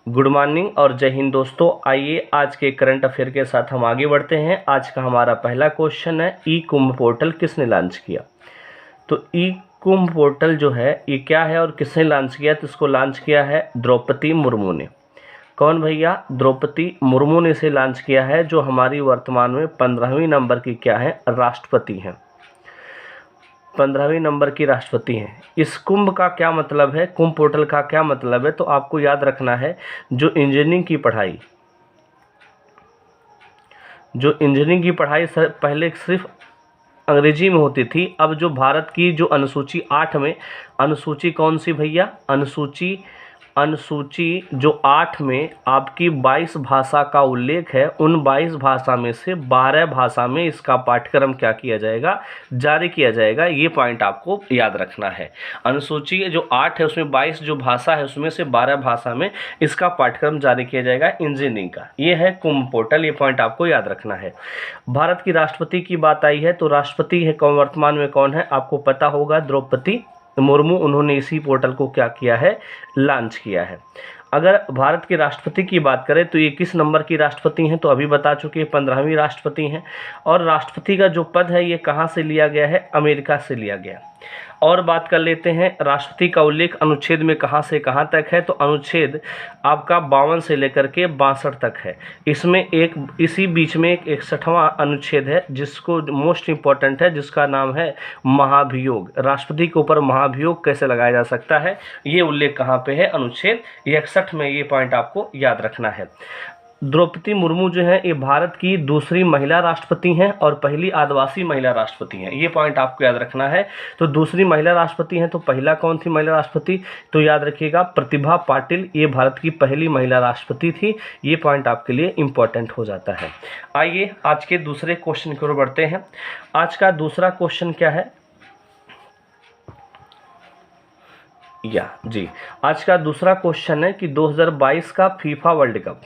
Good morning और जय हिंद दोस्तों। आइए आज के करंट अफेयर के साथ हम आगे बढ़ते हैं। आज का हमारा पहला क्वेश्चन है, ई कुंभ पोर्टल किसने लॉन्च किया। तो ई कुंभ पोर्टल जो है ये क्या है और किसने लॉन्च किया, तो इसको लॉन्च किया है द्रौपदी मुर्मू ने। कौन भैया, द्रौपदी मुर्मू ने इसे लॉन्च किया है, जो हमारी वर्तमान में 15वीं नंबर की क्या है, राष्ट्रपति हैं। 15वीं नंबर की राष्ट्रपति हैं। इस कुंभ का क्या मतलब है, कुंभ पोर्टल का क्या मतलब है, तो आपको याद रखना है जो इंजीनियरिंग की पढ़ाई पहले सिर्फ अंग्रेजी में होती थी। अब जो भारत की जो अनुसूची 8 में, अनुसूची कौन सी भैया, अनुसूची जो 8 में आपकी 22 भाषा का उल्लेख है, उन 22 भाषा में से 12 भाषा में इसका पाठ्यक्रम क्या किया जाएगा, जारी किया जाएगा। ये पॉइंट आपको याद रखना है। अनुसूची जो 8 है उसमें 22 जो भाषा है उसमें से 12 भाषा में इसका पाठ्यक्रम जारी किया जाएगा इंजीनियरिंग का। ये है कुंभ पोर्टल, ये पॉइंट आपको याद रखना है। भारत की राष्ट्रपति की बात आई है, तो राष्ट्रपति है कौन, वर्तमान में कौन है, आपको पता होगा, द्रौपदी मुर्मू। उन्होंने इसी पोर्टल को क्या किया है, लॉन्च किया है। अगर भारत के राष्ट्रपति की बात करें तो ये किस नंबर की राष्ट्रपति हैं, तो अभी बता चुके हैं 15वीं राष्ट्रपति हैं। और राष्ट्रपति का जो पद है ये कहाँ से लिया गया है, अमेरिका से लिया गया। और बात कर लेते हैं राष्ट्रपति का उल्लेख अनुच्छेद में कहाँ से कहाँ तक है, तो अनुच्छेद आपका 52 से लेकर के 62 तक है। इसमें इसी बीच में एक 61वां अनुच्छेद है जिसको मोस्ट इम्पॉर्टेंट है, जिसका नाम है महाभियोग। राष्ट्रपति के ऊपर महाभियोग कैसे लगाया जा सकता है, ये उल्लेख कहाँ पे है, अनुच्छेद 61 में। ये पॉइंट आपको याद रखना है। द्रौपदी मुर्मू जो है ये भारत की दूसरी महिला राष्ट्रपति हैं और पहली आदिवासी महिला राष्ट्रपति हैं। ये पॉइंट आपको याद रखना है। तो दूसरी महिला राष्ट्रपति हैं, तो पहला कौन थी महिला राष्ट्रपति, तो याद रखिएगा प्रतिभा पाटिल, ये भारत की पहली महिला राष्ट्रपति थी। ये पॉइंट आपके लिए इम्पोर्टेंट हो जाता है। आइए आज के दूसरे क्वेश्चन की ओर बढ़ते हैं। आज का दूसरा क्वेश्चन क्या है, आज का दूसरा क्वेश्चन है कि 2022 का फीफा वर्ल्ड कप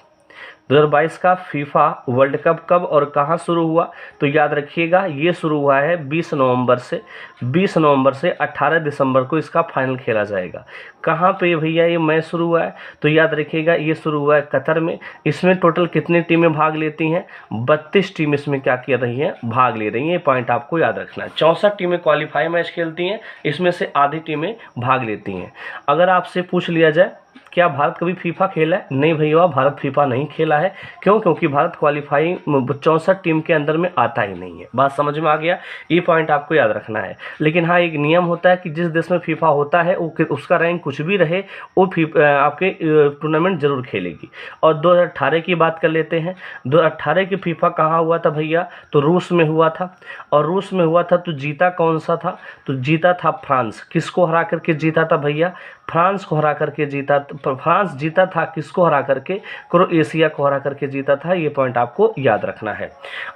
2022 का फीफा वर्ल्ड कप कब और कहां शुरू हुआ, तो याद रखिएगा ये शुरू हुआ है 20 नवंबर से 18 दिसंबर को इसका फाइनल खेला जाएगा। कहां पे भैया ये मैच शुरू हुआ है, तो याद रखिएगा ये शुरू हुआ है कतर में। इसमें टोटल कितनी टीमें भाग लेती हैं, 32 टीम इसमें क्या कर रही हैं, भाग ले रही हैं। ये पॉइंट आपको याद रखना है। 64 टीमें क्वालिफाई मैच खेलती हैं, इसमें से आधी टीमें भाग लेती हैं। अगर आपसे पूछ लिया जाए क्या भारत कभी फीफा खेला है, नहीं भैया भारत फीफा नहीं खेला है। क्यों, क्योंकि भारत क्वालिफाइंग 64 टीम के अंदर में आता ही नहीं है। बात समझ में आ गया, ये पॉइंट आपको याद रखना है। लेकिन हाँ एक नियम होता है कि जिस देश में फीफा होता है उसका रैंक कुछ भी रहे वो आपके टूर्नामेंट जरूर खेलेगी। और 2018 की बात कर लेते हैं। 2018 की फीफा कहाँ हुआ था भैया, तो रूस में हुआ था। और रूस में हुआ था तो जीता कौन सा था, तो जीता था फ्रांस। किसको हरा करके जीता था भैया, फ्रांस को हरा करके जीता। फ्रांस जीता था किसको हरा करके, क्रोएशिया को हरा करके जीता था। ये पॉइंट आपको याद रखना है।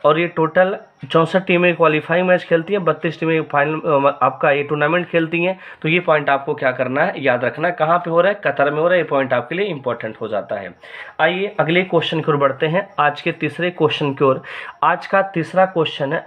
और ये टोटल 64 टीमें क्वालिफाइंग मैच खेलती हैं, 32 टीमें फाइनल आपका ये टूर्नामेंट खेलती हैं। तो ये पॉइंट आपको क्या करना है, याद रखना है। कहाँ पे हो रहा है, कतर में हो रहा है। ये पॉइंट आपके लिए इंपॉर्टेंट हो जाता है। आइए अगले क्वेश्चन की ओर बढ़ते हैं, आज के तीसरे क्वेश्चन की ओर। आज का तीसरा क्वेश्चन है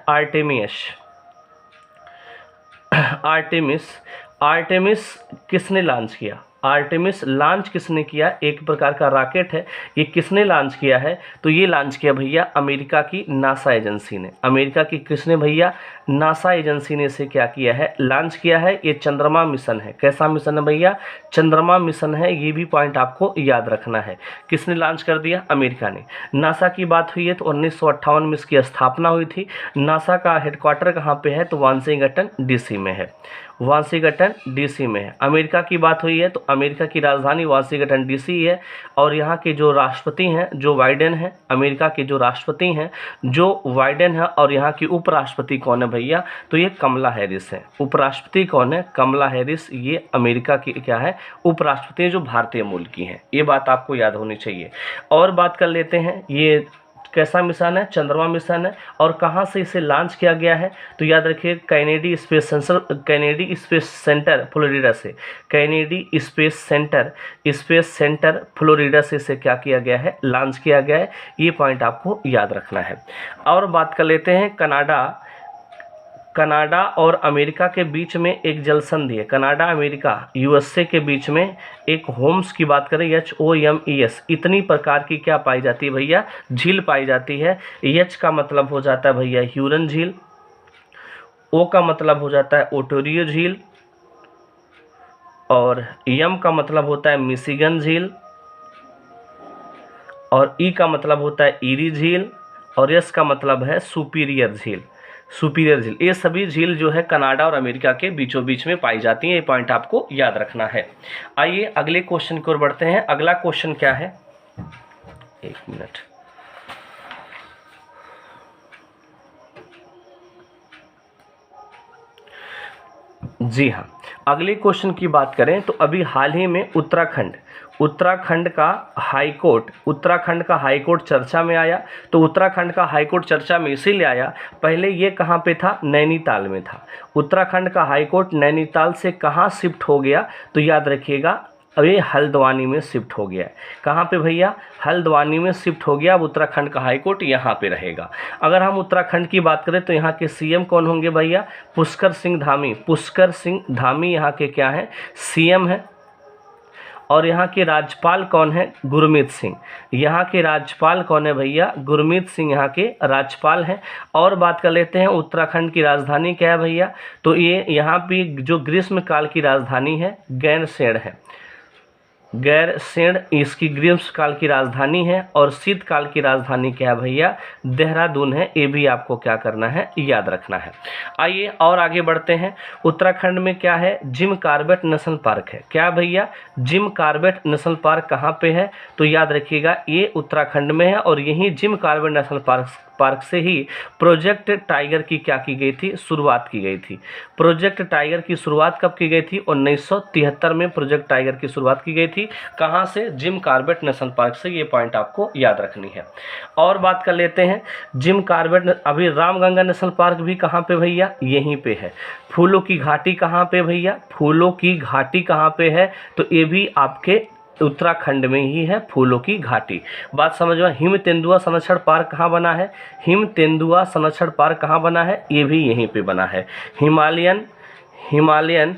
आर्टेमिस किसने लॉन्च किया। आर्टेमिस लॉन्च किसने किया, एक प्रकार का रॉकेट है, ये किसने लॉन्च किया है, तो ये लॉन्च किया भैया अमेरिका की नासा एजेंसी ने। अमेरिका की किसने भैया, नासा एजेंसी ने इसे क्या किया है, लॉन्च किया है। ये चंद्रमा मिशन है। कैसा मिशन है भैया, चंद्रमा मिशन है। ये भी पॉइंट आपको याद रखना है। किसने लॉन्च कर दिया, अमेरिका ने। नासा की बात हुई है तो 1958 में इसकी स्थापना हुई थी। नासा का हेडक्वार्टर कहाँ पे है, तो वाशिंगटन डीसी में है। वाशिंगटन डीसी में है। अमेरिका की बात हुई है तो अमेरिका की राजधानी वाशिंगटन डीसी है। और यहाँ के जो राष्ट्रपति हैं जो बाइडेन हैं, अमेरिका के जो राष्ट्रपति हैं जो बाइडेन है। और यहाँ की उपराष्ट्रपति कौन है भैया, तो ये कमला हैरिस है। उपराष्ट्रपति कौन है, कमला हैरिस। ये अमेरिका की क्या है, उपराष्ट्रपति जो भारतीय मूल की हैं। ये बात आपको याद होनी चाहिए। और बात कर लेते हैं, ये कैसा मिशन है, चंद्रमा मिशन है। और कहाँ से इसे लॉन्च किया गया है, तो याद रखिए कैनेडी स्पेस सेंटर फ्लोरिडा से। कैनेडी स्पेस सेंटर फ्लोरिडा से इसे क्या किया गया है, लॉन्च किया गया है। ये पॉइंट आपको याद रखना है। और बात कर लेते हैं कनाडा और अमेरिका के बीच में एक जल संधि है, कनाडा अमेरिका यूएसए के बीच में एक होम्स की बात करें, HOMES, इतनी प्रकार की क्या पाई जाती है भैया, झील पाई जाती है। एच का मतलब हो जाता है भैया ह्यूरन झील, ओ का मतलब हो जाता है ओटोरियो झील, और यम का मतलब होता है मिशिगन झील, और ई का मतलब होता है ईरी झील, और एस का मतलब है सुपीरियर झील, सुपीरियर झील। ये सभी झील जो है कनाडा और अमेरिका के बीचों बीच में पाई जाती हैं, ये पॉइंट आपको याद रखना है। आइए अगले क्वेश्चन की ओर बढ़ते हैं। अगला क्वेश्चन क्या है, एक मिनट, जी हाँ, अगले क्वेश्चन की बात करें तो अभी हाल ही में उत्तराखंड का हाई कोर्ट चर्चा में आया। तो उत्तराखंड का हाई कोर्ट चर्चा में इसीलिए आया, पहले ये कहाँ पे था, नैनीताल में था। उत्तराखंड का हाई कोर्ट नैनीताल से कहाँ शिफ्ट हो गया, तो याद रखिएगा अब ये हल्द्वानी में शिफ्ट हो गया है। कहाँ पे भैया, हल्द्वानी में शिफ्ट हो गया। अब उत्तराखंड का हाई कोर्ट यहाँ पे रहेगा। अगर हम उत्तराखंड की बात करें तो यहाँ के सीएम कौन होंगे भैया, पुष्कर सिंह धामी यहाँ के क्या हैं, सीएम हैं। और यहाँ के राज्यपाल कौन है, गुरमीत सिंह। यहाँ के राज्यपाल कौन है भैया, गुरमीत सिंह यहाँ के राज्यपाल हैं। और बात कर लेते हैं उत्तराखंड की राजधानी क्या है भैया, तो ये यहाँ पे जो ग्रीष्म काल की राजधानी है गैरसेण है, गैरसेण इसकी ग्रीष्म काल की राजधानी है। और शीतकाल की राजधानी क्या है भैया, देहरादून है। ये भी आपको क्या करना है, याद रखना है। आइए और आगे बढ़ते हैं। उत्तराखंड में क्या है, जिम कॉर्बेट नेशनल पार्क है। क्या भैया, जिम कॉर्बेट नेशनल पार्क कहाँ पे है, तो याद रखिएगा ये उत्तराखंड में है। और यहीं जिम कॉर्बेट नेशनल पार्क से ही प्रोजेक्ट टाइगर की क्या की गई थी, शुरुआत की गई थी। प्रोजेक्ट टाइगर की शुरुआत कब की गई थी, 1973 में प्रोजेक्ट टाइगर की शुरुआत की गई थी। कहाँ से, जिम कॉर्बेट नेशनल पार्क से। ये पॉइंट आपको याद रखनी है। और बात कर लेते हैं जिम कॉर्बेट, अभी रामगंगा नेशनल पार्क भी कहाँ पे भैया, यहीं पे है। फूलों की घाटी कहाँ पे भैया, फूलों की घाटी कहाँ पे है, तो ये भी आपके उत्तराखंड में ही है, फूलों की घाटी। बात समझ में। हिम तेंदुआ संरक्षण पार्क कहाँ बना है, हिम तेंदुआ संरक्षण पार्क कहाँ बना है, ये भी यहीं पे बना है। हिमालयन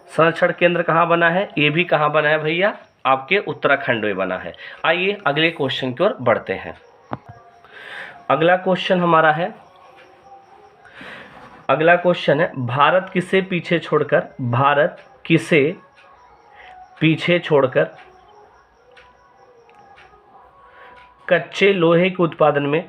संरक्षण केंद्र कहाँ बना है, ये भी कहाँ बना है भैया, आपके उत्तराखंड में बना है। आइए अगले क्वेश्चन की ओर बढ़ते हैं। अगला क्वेश्चन हमारा है, अगला क्वेश्चन है भारत किसे पीछे छोड़कर कच्चे लोहे के उत्पादन में,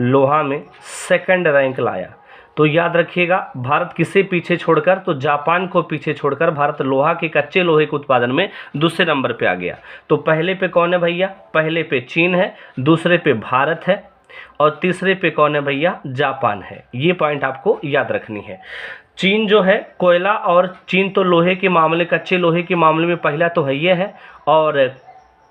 लोहा में सेकंड रैंक लाया। तो याद रखिएगा भारत किसे पीछे छोड़कर, तो जापान को पीछे छोड़कर भारत लोहा के कच्चे लोहे के उत्पादन में दूसरे नंबर पे आ गया। तो पहले पे कौन है भैया, पहले पे चीन है, दूसरे पे भारत है, और तीसरे पे कौन है भैया, जापान है। ये पॉइंट आपको याद रखनी है। चीन जो है कोयला, और चीन तो लोहे के मामले, कच्चे लोहे के मामले में पहला तो है ये है, और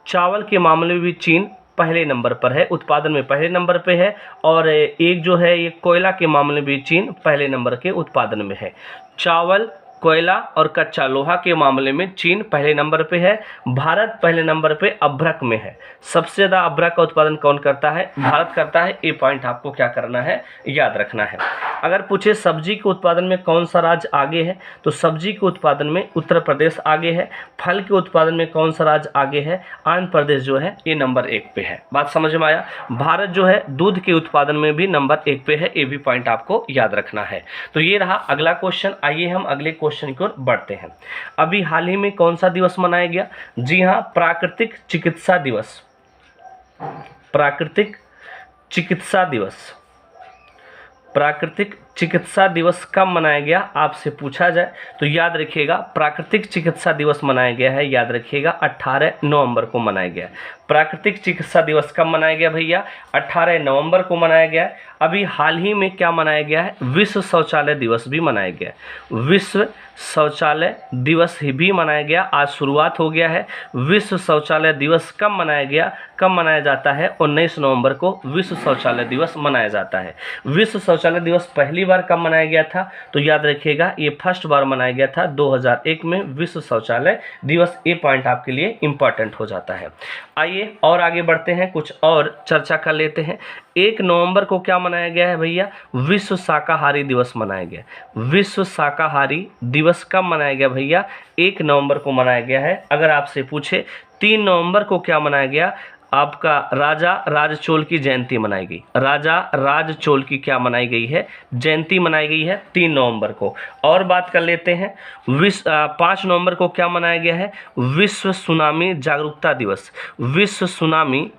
चावल के मामले में भी चीन पहले नंबर पर है, उत्पादन में पहले नंबर पे है। और एक जो है ये कोयला के मामले में भी चीन पहले नंबर के उत्पादन में है। चावल, कोयला और कच्चा लोहा के मामले में चीन पहले नंबर पे है। भारत पहले नंबर पे अभ्रक में है। सबसे ज़्यादा अभ्रक का उत्पादन कौन करता है, भारत करता है। ये पॉइंट आपको क्या करना है, याद रखना है। अगर पूछे सब्जी के उत्पादन में कौन सा राज्य आगे है, तो सब्जी के उत्पादन में उत्तर प्रदेश आगे है। फल के उत्पादन में कौन सा राज्य आगे है, आंध्र प्रदेश जो है ये नंबर 1 पे है। बात समझ में आया। भारत जो है दूध के उत्पादन में भी नंबर 1 पे है। ये भी पॉइंट आपको याद रखना है। तो ये रहा अगला क्वेश्चन। आइए हम अगले क्वेश्चन की ओर बढ़ते हैं। अभी हाल ही में कौन सा दिवस मनाया गया, जी हाँ, प्राकृतिक चिकित्सा दिवस। प्राकृतिक चिकित्सा दिवस, प्राकृतिक चिकित्सा दिवस कब मनाया गया, आपसे पूछा जाए तो याद रखिएगा प्राकृतिक चिकित्सा दिवस मनाया गया है, याद रखिएगा 18 नवंबर को मनाया गया। प्राकृतिक चिकित्सा दिवस कब मनाया गया भैया, 18 नवंबर को मनाया गया है। अभी हाल ही में क्या मनाया गया है, विश्व शौचालय दिवस भी मनाया गया है। विश्व शौचालय दिवस ही भी मनाया गया, आज शुरुआत हो गया है। विश्व शौचालय दिवस कब मनाया गया, कब मनाया जाता है, 19 नवंबर को विश्व शौचालय दिवस मनाया जाता है। विश्व शौचालय दिवस पहली बार कब मनाया गया था, तो याद रखिएगा ये फर्स्ट बार मनाया गया था 2001 में विश्व शौचालय दिवस। ये पॉइंट आपके लिए इंपॉर्टेंट हो जाता है। आइए और आगे बढ़ते हैं, कुछ और चर्चा कर लेते हैं। 1 नवंबर को क्या मनाया गया है भैया, विश्व शाकाहारी दिवस मनाया गया। विश्व शाकाहारी दिवस कब मनाया गया भैया, 1 नवंबर को मनाया गया है। अगर आपसे पूछे 3 नवंबर को क्या मनाया गया, आपका राजा राजचोल की जयंती मनाई गई। राजा राजचोल की क्या मनाई गई है, जयंती मनाई गई है 3 नवंबर को। और बात कर लेते हैं 5 नवंबर को क्या मनाया गया है, विश्व सुनामी जागरूकता दिवस। विश्व सुनामी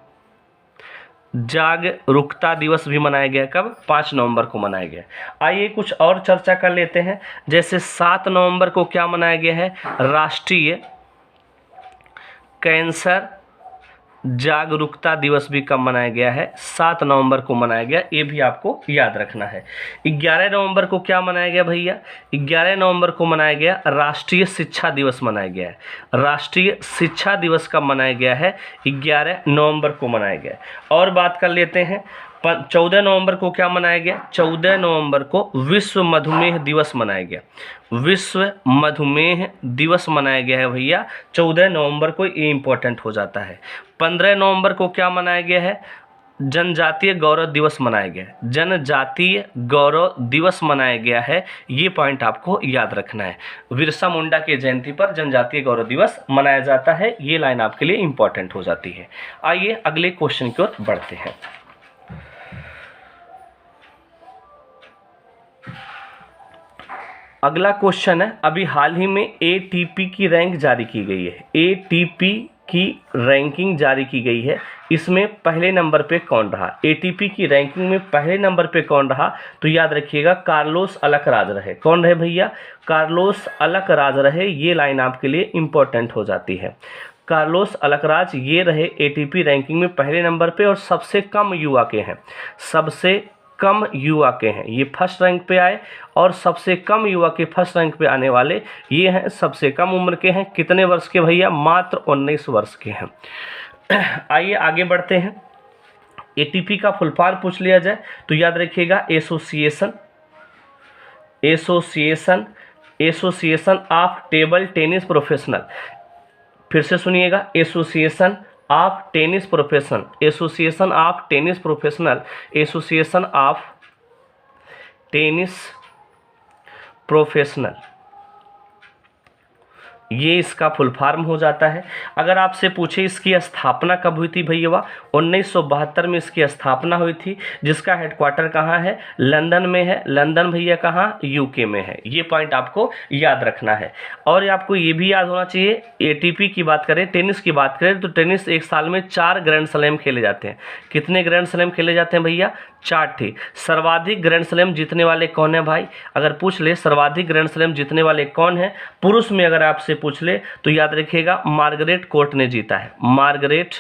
जागरूकता दिवस भी मनाया गया, कब, 5 नवंबर को मनाया गया। आइए कुछ और चर्चा कर लेते हैं, जैसे 7 नवंबर को क्या मनाया गया है, राष्ट्रीय कैंसर जागरूकता दिवस भी कब मनाया गया है, 7 नवंबर को मनाया गया। ये भी आपको याद रखना है। 11 नवंबर को क्या मनाया गया भैया, 11 नवंबर को मनाया गया राष्ट्रीय शिक्षा दिवस मनाया गया है। राष्ट्रीय शिक्षा दिवस कब मनाया गया है, 11 नवंबर को मनाया गया है। और बात कर लेते हैं 14 नवंबर को क्या मनाया गया, 14 नवंबर को विश्व मधुमेह दिवस मनाया गया। विश्व मधुमेह दिवस मनाया गया है भैया 14 नवंबर को, ये इंपॉर्टेंट हो जाता है। 15 नवंबर को क्या मनाया गया है, जनजातीय गौरव दिवस मनाया गया है। जनजातीय गौरव दिवस मनाया गया है, ये पॉइंट आपको याद रखना है। बिरसा मुंडा की जयंती पर जनजातीय गौरव दिवस मनाया जाता है, ये लाइन आपके लिए इंपॉर्टेंट हो जाती है। आइए अगले क्वेश्चन की ओर बढ़ते हैं। अगला क्वेश्चन है, अभी हाल ही में एटीपी की रैंक जारी की गई है। एटीपी की रैंकिंग जारी की गई है, इसमें पहले नंबर पे कौन रहा, एटीपी की रैंकिंग में पहले नंबर पे कौन रहा, तो याद रखिएगा कार्लोस अलकराज रहे। कौन रहे भैया, कार्लोस अलकराज रहे। ये लाइन आपके लिए इंपॉर्टेंट हो जाती है। कार्लोस अलकराज ये रहे एटीपी रैंकिंग में पहले नंबर पे, और सबसे कम युवा के हैं। सबसे कम युवा के हैं, ये फर्स्ट रैंक पे आए। और सबसे कम युवा के फर्स्ट रैंक पे आने वाले ये हैं, सबसे कम उम्र के हैं। कितने वर्ष के भैया, मात्र 19 वर्ष के हैं। आइए आगे बढ़ते हैं। एटीपी का फुल फॉर्म पूछ लिया जाए तो याद रखिएगा association of table tennis professional. फिर से सुनिएगा, association of tennis professional, association of tennis professional, association of tennis professional, ये इसका फुल फॉर्म हो जाता है। अगर आपसे पूछे इसकी स्थापना कब हुई थी भैया, 1972 में इसकी स्थापना हुई थी, जिसका हेडक्वार्टर कहाँ है, लंदन में है। लंदन भैया कहाँ, यूके में है। ये पॉइंट आपको याद रखना है। और आपको ये भी याद होना चाहिए, एटीपी की बात करें, टेनिस की बात करें, तो टेनिस एक साल में 4 ग्रैंड स्लैम खेले जाते हैं। कितने ग्रैंड स्लैम खेले जाते हैं भैया, 4 थे। सर्वाधिक ग्रैंड स्लैम जीतने वाले कौन है भाई, अगर पूछ ले सर्वाधिक ग्रैंड स्लैम जीतने वाले कौन है, पुरुष में अगर आपसे पूछ ले तो याद रखिएगा मार्गरेट कोर्ट ने जीता है। मार्गरेट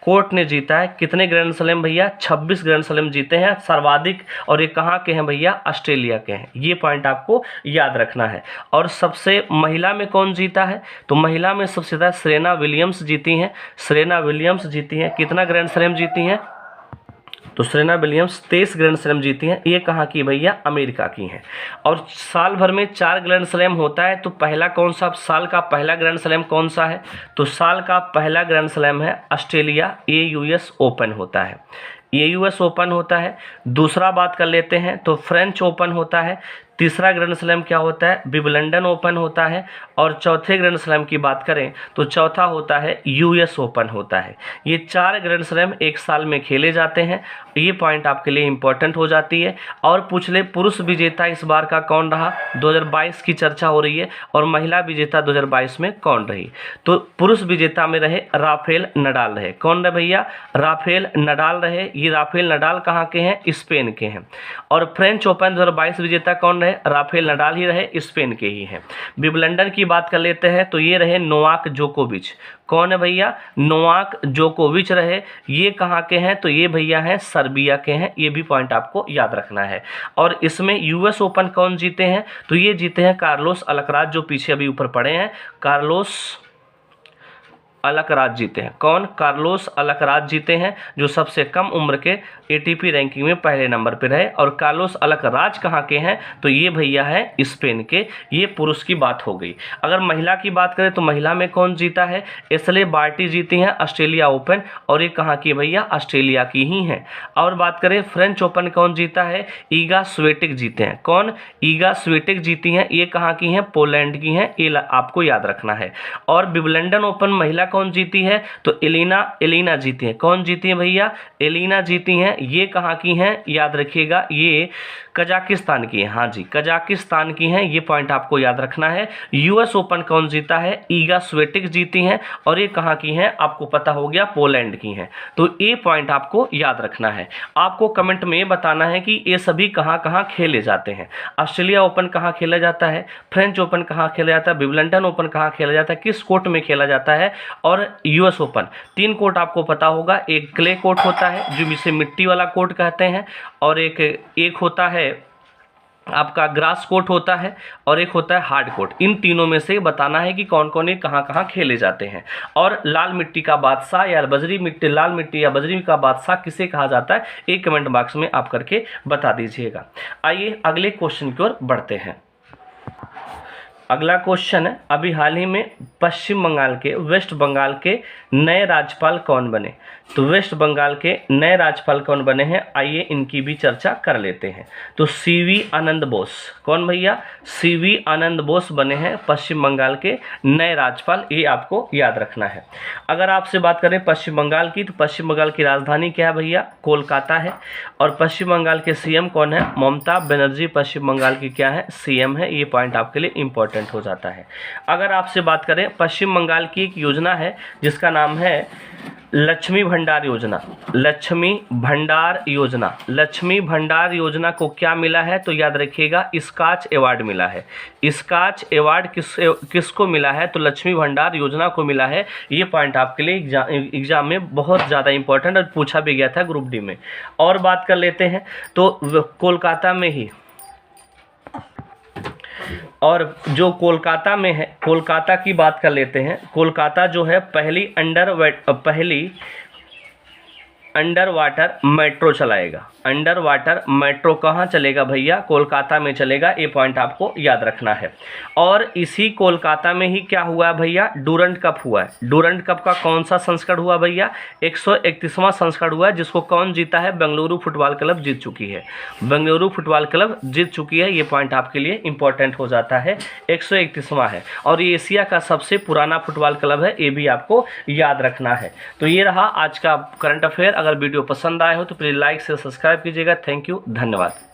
कोर्ट ने जीता है। कितने ग्रैंड स्लैम भैया, 26 ग्रैंड स्लैम जीते हैं सर्वाधिक। और ये कहाँ के हैं भैया, ऑस्ट्रेलिया के हैं। ये पॉइंट आपको याद रखना है। और सबसे महिला में कौन जीता है, तो महिला में सबसे ज़्यादा सेरेना विलियम्स जीती हैं। सेरेना विलियम्स जीती हैं। कितना ग्रैंड स्लैम जीती हैं, तो सेरेना विलियम्स 23 ग्रैंड स्लैम जीती हैं। ये कहाँ की भैया, अमेरिका की हैं। और साल भर में 4 ग्रैंड स्लैम होता है, तो पहला कौन सा, साल का पहला ग्रैंड स्लैम कौन सा है, तो साल का पहला ग्रैंड स्लैम है ऑस्ट्रेलिया AUS ओपन होता है। AUS ओपन होता है। दूसरा बात कर लेते हैं तो फ्रेंच ओपन होता है। तीसरा ग्रैंड स्लैम क्या होता है, विंबलडन ओपन होता है। और चौथे ग्रैंड स्लैम की बात करें तो चौथा होता है US ओपन होता है। ये 4 ग्रैंड स्लैम एक साल में खेले जाते हैं। ये पॉइंट आपके लिए इंपॉर्टेंट हो जाती है। और पूछ ले पुरुष विजेता इस बार का कौन रहा, 2022 की चर्चा हो रही है, और महिला विजेता 2022 में कौन रही, तो पुरुष विजेता में रहे राफेल नडाल रहे। कौन रहे भैया, राफेल नडाल रहे। ये राफेल नडाल कहाँ के हैं, स्पेन के हैं। और फ्रेंच ओपन 2022 विजेता कौन रहे, राफेल नडाल ही रहे, स्पेन के ही हैं। विंबलडन की बात कर लेते हैं तो ये रहे नोवाक जोकोविच। कौन है भैया, नोवाक जोकोविच रहे। ये कहाँ के हैं, तो ये भैया हैं सर्बिया के हैं। ये भी पॉइंट आपको याद रखना है। और इसमें US ओपन कौन जीते हैं, तो ये जीते हैं कार्लोस अलकराज, जो पीछे अभी ऊपर पड़े हैं, कार्लोस अलकराज जीते हैं। कौन? कार्लोस अलकराज जीते हैं, जो सबसे कम उम्र के एटीपी रैंकिंग में पहले नंबर पर रहे। और कार्लोस अलकराज कहाँ के हैं? तो ये भैया है स्पेन के। ये पुरुष की बात हो गई। अगर महिला की बात करें तो महिला में कौन जीता है? एशले बार्टी जीती हैं ऑस्ट्रेलिया ओपन, और ये कहाँ की भैया? ऑस्ट्रेलिया की ही हैं। और बात करें फ्रेंच ओपन कौन जीता है? ईगा स्विएटेक जीते हैं। कौन? ईगा स्विएटेक जीती हैं। ये कहाँ की हैं? पोलैंड की हैं। ये आपको याद रखना है। और विंबलडन ओपन महिला कौन जीती है? तो एलिना जीती हैं। कौन जीती हैं भैया? एलिना जीती हैं। ये कहाँ की हैं? याद रखिएगा, ये कजाकिस्तान की है। हाँ जी, कजाकिस्तान की हैं। ये पॉइंट आपको याद रखना है। यूएस ओपन कौन जीता है? ईगा स्विएटेक जीती हैं। और ये कहाँ की हैं? आपको पता हो गया, पोलैंड की हैं। तो ये पॉइंट आपको याद रखना है। आपको कमेंट में बताना है कि ये सभी कहाँ कहाँ खेले जाते हैं। ऑस्ट्रेलिया ओपन कहाँ खेला जाता है? फ्रेंच ओपन कहाँ खेला जाता है? विंबलडन ओपन कहाँ खेला जाता है? किस कोर्ट में खेला जाता है? और यूएस ओपन। 3 कोर्ट आपको पता होगा। एक क्ले कोर्ट होता है जो जिसे मिट्टी वाला कोर्ट कहते हैं, और एक होता है आपका ग्रास कोर्ट होता है, और एक होता है हार्ड कोर्ट। इन तीनों में से बताना है कि कौन कौन ये कहाँ कहाँ खेले जाते हैं। और लाल मिट्टी का बादशाह या बजरी मिट्टी, लाल मिट्टी या बजरी का बादशाह किसे कहा जाता है? एक कमेंट बॉक्स में आप करके बता दीजिएगा। आइए अगले क्वेश्चन की ओर बढ़ते हैं। अगला क्वेश्चन है, अभी हाल ही में पश्चिम बंगाल के, वेस्ट बंगाल के नए राज्यपाल कौन बने? तो वेस्ट बंगाल के नए राज्यपाल कौन बने हैं? आइए इनकी भी चर्चा कर लेते हैं। तो सीवी आनंद बोस। कौन भैया? सीवी आनंद बोस बने हैं पश्चिम बंगाल के नए राज्यपाल। ये आपको याद रखना है। अगर आपसे बात करें पश्चिम बंगाल की, तो पश्चिम बंगाल की राजधानी क्या है भैया? कोलकाता है। और पश्चिम बंगाल के सीएम कौन है? ममता बनर्जी पश्चिम बंगाल की क्या है? सीएम है। ये पॉइंट आपके लिए इंपॉर्टेंट हो जाता है। अगर आपसे बात करें, पश्चिम बंगाल की एक योजना है जिसका नाम है लक्ष्मी भंडार योजना। लक्ष्मी भंडार योजना। लक्ष्मी भंडार योजना को क्या मिला है? तो याद रखिएगा, स्कॉच अवार्ड मिला है। स्कॉच अवार्ड किसको मिला है? तो लक्ष्मी भंडार योजना को मिला है। ये पॉइंट आपके लिए एग्जाम में बहुत ज़्यादा इंपॉर्टेंट और पूछा भी गया था ग्रुप डी में। और बात कर लेते हैं तो कोलकाता में ही, और जो कोलकाता में है, कोलकाता की बात कर लेते हैं। कोलकाता जो है पहली अंडर वाटर मेट्रो चलाएगा। अंडर वाटर मेट्रो कहाँ चलेगा भैया? कोलकाता में चलेगा। ये पॉइंट आपको याद रखना है। और इसी कोलकाता में ही क्या हुआ है भैया? डूरंट कप हुआ है। डूरंट कप का कौन सा संस्करण हुआ भैया? 131वां संस्करण हुआ है, जिसको कौन जीता है? बेंगलुरु फुटबॉल क्लब जीत चुकी है। बेंगलुरु फुटबॉल क्लब जीत चुकी है। ये पॉइंट आपके लिए इंपॉर्टेंट हो जाता है। 131वां है, और ये एशिया का सबसे पुराना फुटबॉल क्लब है। ये भी आपको याद रखना है। तो ये रहा आज का करंट अफेयर। अगर वीडियो पसंद आए हो तो प्लीज़ लाइक से सब्सक्राइब कीजिएगा। थैंक यू, धन्यवाद।